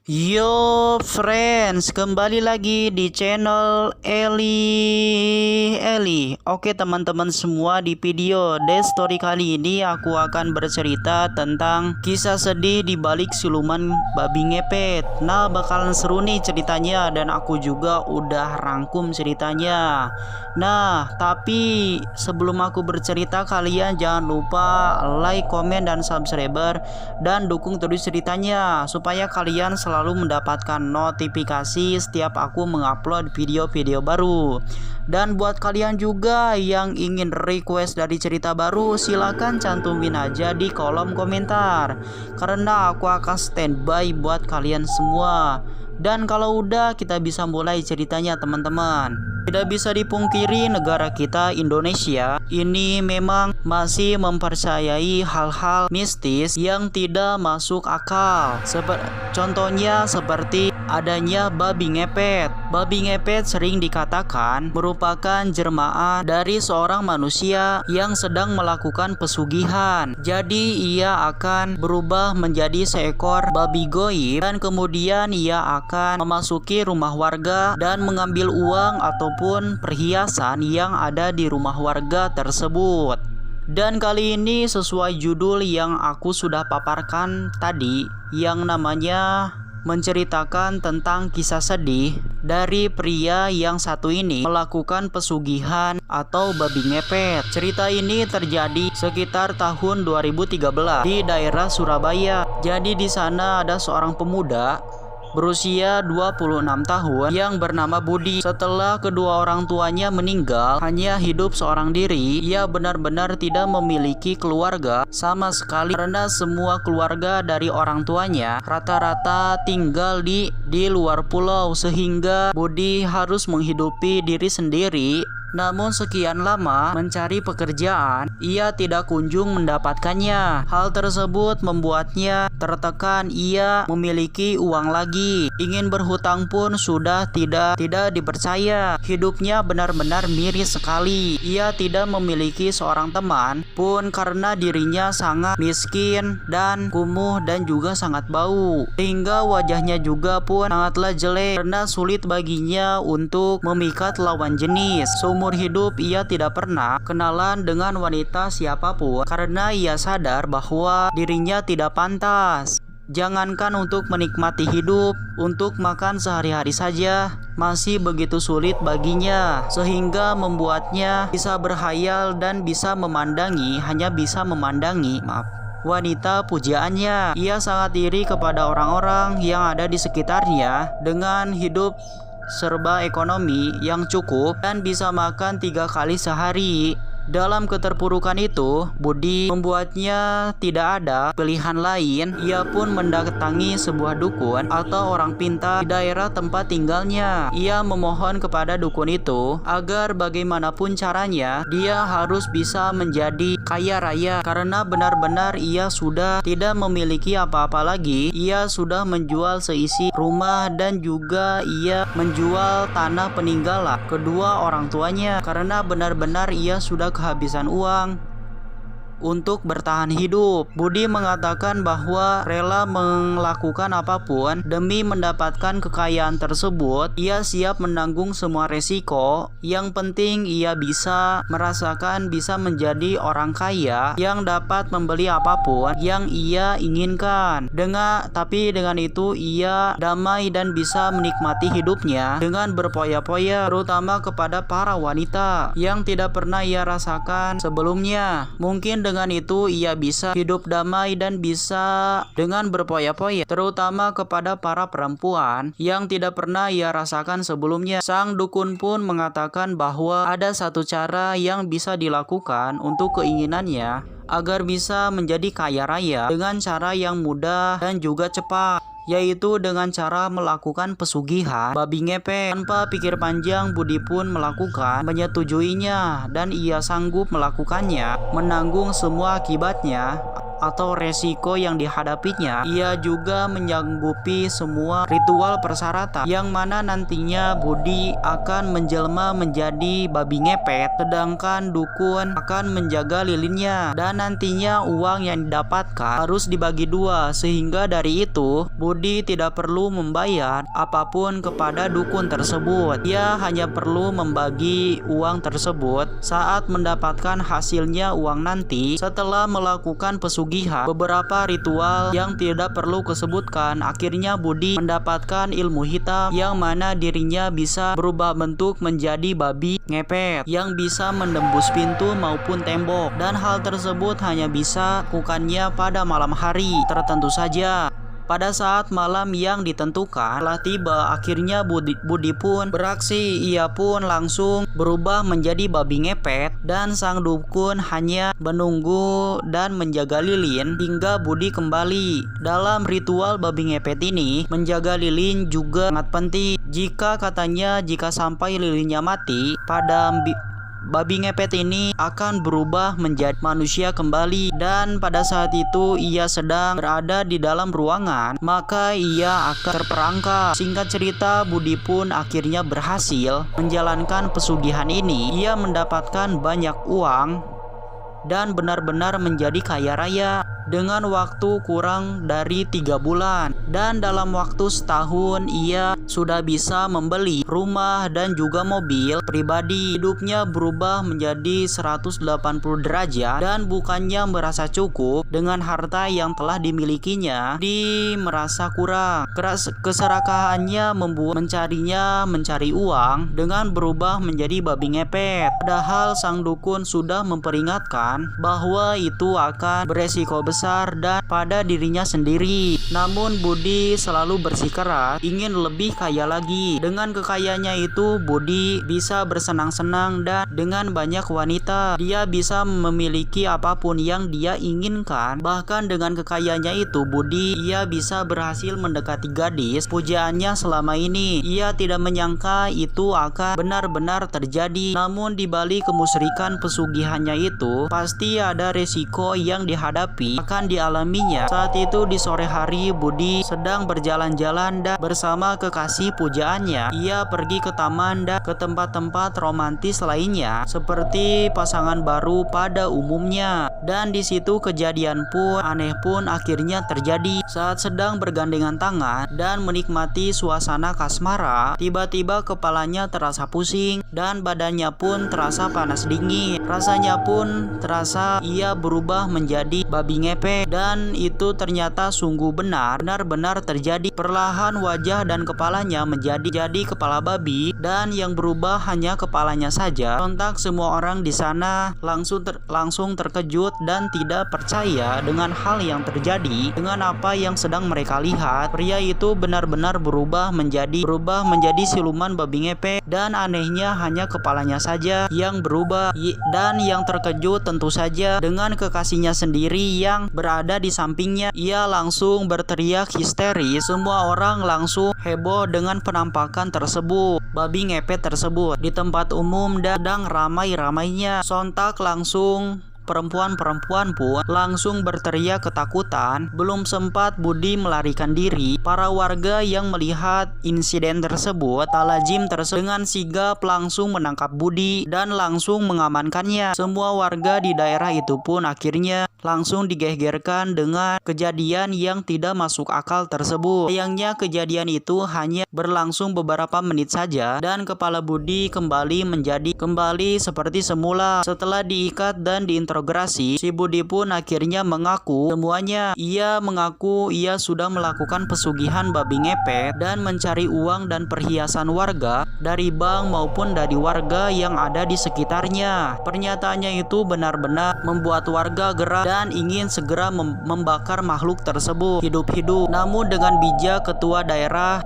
Yo friends, kembali lagi di channel Eli. Oke teman-teman semua, di video Death Story kali ini aku akan bercerita tentang kisah sedih di balik siluman babi ngepet. Nah, bakalan seru nih ceritanya dan aku juga udah rangkum ceritanya. Nah, tapi sebelum aku bercerita, kalian jangan lupa like, komen, dan subscribe dan dukung terus ceritanya supaya kalian selalu mendapatkan notifikasi setiap aku mengupload video-video baru. Dan buat kalian juga yang ingin request dari cerita baru, silahkan cantumin aja di kolom komentar karena aku akan standby buat kalian semua. Dan kalau udah, kita bisa mulai ceritanya teman-teman. Tidak bisa dipungkiri, negara kita Indonesia ini memang masih mempercayai hal-hal mistis yang tidak masuk akal. Contohnya seperti adanya babi ngepet. Babi ngepet sering dikatakan merupakan jelmaan dari seorang manusia yang sedang melakukan pesugihan. Jadi ia akan berubah menjadi seekor babi goib dan kemudian ia akan memasuki rumah warga dan mengambil uang ataupun perhiasan yang ada di rumah warga tersebut. Dan kali ini sesuai judul yang aku sudah paparkan tadi, yang namanya menceritakan tentang kisah sedih dari pria yang satu ini melakukan pesugihan atau babi ngepet. Cerita ini terjadi sekitar tahun 2013 di daerah Surabaya. Jadi di sana ada seorang pemuda berusia 26 tahun yang bernama Budi. Setelah kedua orang tuanya meninggal, hanya hidup seorang diri. Ia benar-benar tidak memiliki keluarga sama sekali karena semua keluarga dari orang tuanya rata-rata tinggal di luar pulau, sehingga Budi harus menghidupi diri sendiri. Namun sekian lama mencari pekerjaan, ia tidak kunjung mendapatkannya. Hal tersebut membuatnya tertekan. Ia memiliki uang lagi, ingin berhutang pun sudah tidak dipercaya. Hidupnya benar-benar miris sekali. Ia tidak memiliki seorang teman pun karena dirinya sangat miskin dan kumuh dan juga sangat bau, sehingga wajahnya juga pun sangatlah jelek karena sulit baginya untuk memikat lawan jenis. Seumur hidup ia tidak pernah kenalan dengan wanita siapapun karena ia sadar bahwa dirinya tidak pantas. Jangankan untuk menikmati hidup, untuk makan sehari-hari saja masih begitu sulit baginya, sehingga membuatnya bisa berhayal dan hanya bisa memandangi wanita pujaannya. Ia sangat iri kepada orang-orang yang ada di sekitarnya dengan hidup serba ekonomi yang cukup dan bisa makan 3 kali sehari. Dalam keterpurukan itu, Budi membuatnya tidak ada pilihan lain. Ia pun mendatangi sebuah dukun atau orang pintar di daerah tempat tinggalnya. Ia memohon kepada dukun itu agar bagaimanapun caranya dia harus bisa menjadi kaya raya, karena benar-benar ia sudah tidak memiliki apa-apa lagi. Ia sudah menjual seisi rumah dan juga ia menjual tanah peninggalan kedua orang tuanya karena benar-benar ia sudah kehabisan uang untuk bertahan hidup. Budi mengatakan bahwa rela melakukan apapun demi mendapatkan kekayaan tersebut. Ia siap menanggung semua resiko. Yang penting ia bisa merasakan bisa menjadi orang kaya yang dapat membeli apapun yang ia inginkan. Tapi dengan itu ia damai dan bisa menikmati hidupnya dengan berpoya-poya, terutama kepada para wanita yang tidak pernah ia rasakan sebelumnya. Mungkin dengan itu ia bisa hidup damai dan bisa dengan berpoya-poya, terutama kepada para perempuan yang tidak pernah ia rasakan sebelumnya. Sang dukun pun mengatakan bahwa ada satu cara yang bisa dilakukan untuk keinginannya agar bisa menjadi kaya raya dengan cara yang mudah dan juga cepat, yaitu dengan cara melakukan pesugihan babi ngepet. Tanpa pikir panjang, Budi pun menyetujuinya dan ia sanggup melakukannya, menanggung semua akibatnya atau resiko yang dihadapinya, ia juga menyanggupi semua ritual persyaratan yang mana nantinya Budi akan menjelma menjadi babi ngepet, sedangkan dukun akan menjaga lilinnya, dan nantinya uang yang didapatkan harus dibagi dua, sehingga dari itu Budi tidak perlu membayar apapun kepada dukun tersebut. Ia hanya perlu membagi uang tersebut saat mendapatkan hasilnya uang nanti setelah melakukan pesugihan beberapa ritual yang tidak perlu kusebutkan. Akhirnya Budi mendapatkan ilmu hitam yang mana dirinya bisa berubah bentuk menjadi babi ngepet yang bisa menembus pintu maupun tembok, dan hal tersebut hanya bisa lakukannya pada malam hari tertentu saja. Pada saat malam yang ditentukan telah tiba, akhirnya Budi pun beraksi. Ia pun langsung berubah menjadi babi ngepet, dan sang dukun hanya menunggu dan menjaga lilin hingga Budi kembali. Dalam ritual babi ngepet ini, menjaga lilin juga sangat penting. Jika sampai lilinnya mati, babi ngepet ini akan berubah menjadi manusia kembali, dan pada saat itu ia sedang berada di dalam ruangan, maka ia akan terperangkap. Singkat cerita, Budi pun akhirnya berhasil menjalankan pesugihan ini. Ia mendapatkan banyak uang dan benar-benar menjadi kaya raya dengan waktu kurang dari 3 bulan, dan dalam waktu setahun ia sudah bisa membeli rumah dan juga mobil pribadi. Hidupnya berubah menjadi 180 derajat, dan bukannya merasa cukup dengan harta yang telah dimilikinya, dia merasa kurang. Keserakahannya membuat mencari uang dengan berubah menjadi babi ngepet, padahal sang dukun sudah memperingatkan bahwa itu akan beresiko besar dan pada dirinya sendiri. Namun Budi selalu bersikeras ingin lebih kaya lagi. Dengan kekayaannya itu, Budi bisa bersenang-senang dan dengan banyak wanita. Dia bisa memiliki apapun yang dia inginkan. Bahkan dengan kekayaannya itu, ia bisa berhasil mendekati gadis pujaannya selama ini. Ia tidak menyangka itu akan benar-benar terjadi. Namun di balik kemusyrikan pesugihannya itu, pasti ada resiko yang dihadapi akan dialaminya. Saat itu di sore hari, Budi sedang berjalan-jalan dan bersama kekasih pujaannya. Ia pergi ke taman dan ke tempat-tempat romantis lainnya seperti pasangan baru pada umumnya. Dan di situ kejadian aneh pun akhirnya terjadi. Saat sedang bergandengan tangan dan menikmati suasana kasmara, tiba-tiba kepalanya terasa pusing dan badannya pun terasa panas dingin. Rasanya pun terasa ia berubah menjadi babi ngepet, dan itu ternyata sungguh benar-benar terjadi. Perlahan wajah dan kepalanya menjadi kepala babi, dan yang berubah hanya kepalanya saja. Sontak semua orang di sana langsung terkejut dan tidak percaya dengan hal yang terjadi, dengan apa yang sedang mereka lihat. Pria itu benar-benar berubah menjadi siluman babi ngepet, dan anehnya hanya kepalanya saja yang berubah. Dan yang terkejut tentu saja dengan kekasihnya sendiri yang berada di sampingnya. Ia langsung berteriak histeris. Semua orang langsung heboh dengan penampakan tersebut. Babi ngepet tersebut di tempat umum dan sedang ramai-ramainya. Sontak langsung perempuan-perempuan pun langsung berteriak ketakutan. Belum sempat Budi melarikan diri, para warga yang melihat insiden tersebut talajim dengan sigap langsung menangkap Budi dan langsung mengamankannya. Semua warga di daerah itu pun akhirnya langsung digegerkan dengan kejadian yang tidak masuk akal tersebut. Sayangnya kejadian itu hanya berlangsung beberapa menit saja, dan kepala Budi kembali seperti semula. Setelah diikat dan diinterogasi, si Budi pun akhirnya mengaku semuanya. Ia mengaku ia sudah melakukan pesugihan babi ngepet dan mencari uang dan perhiasan warga dari bank maupun dari warga yang ada di sekitarnya. Pernyataannya itu benar-benar membuat warga geram dan ingin segera membakar makhluk tersebut hidup-hidup. Namun dengan bijak ketua daerah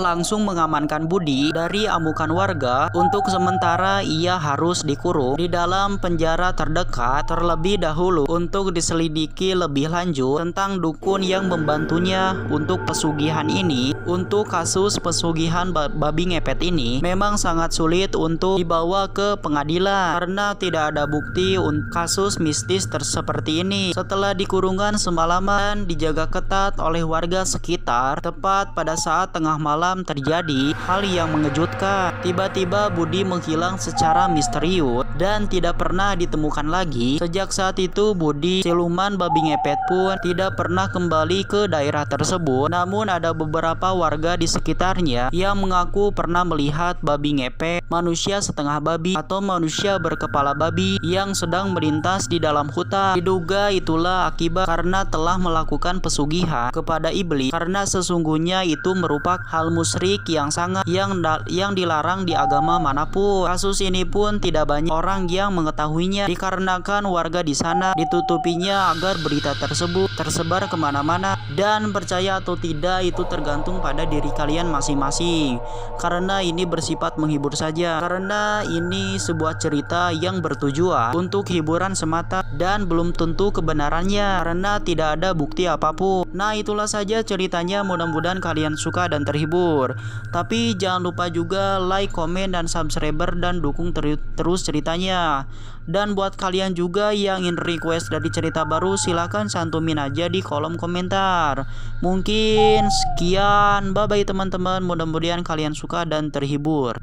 langsung mengamankan Budi dari amukan warga. Untuk sementara ia harus dikurung di dalam penjara terdekat dilihat terlebih dahulu untuk diselidiki lebih lanjut tentang dukun yang membantunya untuk pesugihan ini. Untuk kasus pesugihan babi ngepet ini memang sangat sulit untuk dibawa ke pengadilan karena tidak ada bukti untuk kasus mistis seperti ini. Setelah dikurungan semalaman dijaga ketat oleh warga sekitar, tepat pada saat tengah malam terjadi hal yang mengejutkan. Tiba-tiba Budi menghilang secara misterius dan tidak pernah ditemukan lagi. Sejak saat itu Budi, siluman babi ngepet pun tidak pernah kembali ke daerah tersebut. Namun ada beberapa warga di sekitarnya yang mengaku pernah melihat babi ngepet, manusia setengah babi atau manusia berkepala babi yang sedang melintas di dalam hutan. Diduga itulah akibat karena telah melakukan pesugihan kepada iblis, karena sesungguhnya itu merupakan hal musyrik yang sangat yang dilarang di agama manapun. Kasus ini pun tidak banyak orang yang mengetahuinya dikarenakan warga di sana ditutupinya agar berita tersebut tersebar kemana-mana, dan percaya atau tidak itu tergantung pada diri kalian masing-masing, karena ini bersifat menghibur saja, karena ini sebuah cerita yang bertujuan untuk hiburan semata dan belum tentu kebenarannya karena tidak ada bukti apapun. Nah, itulah saja ceritanya, mudah-mudahan kalian suka dan terhibur. Tapi jangan lupa juga like, komen, dan subscriber dan dukung terus ceritanya. Dan buat kalian juga yang ingin request dari cerita baru, silahkan cantumin aja di kolom komentar. Mungkin sekian, bye bye teman-teman, mudah-mudahan kalian suka dan terhibur.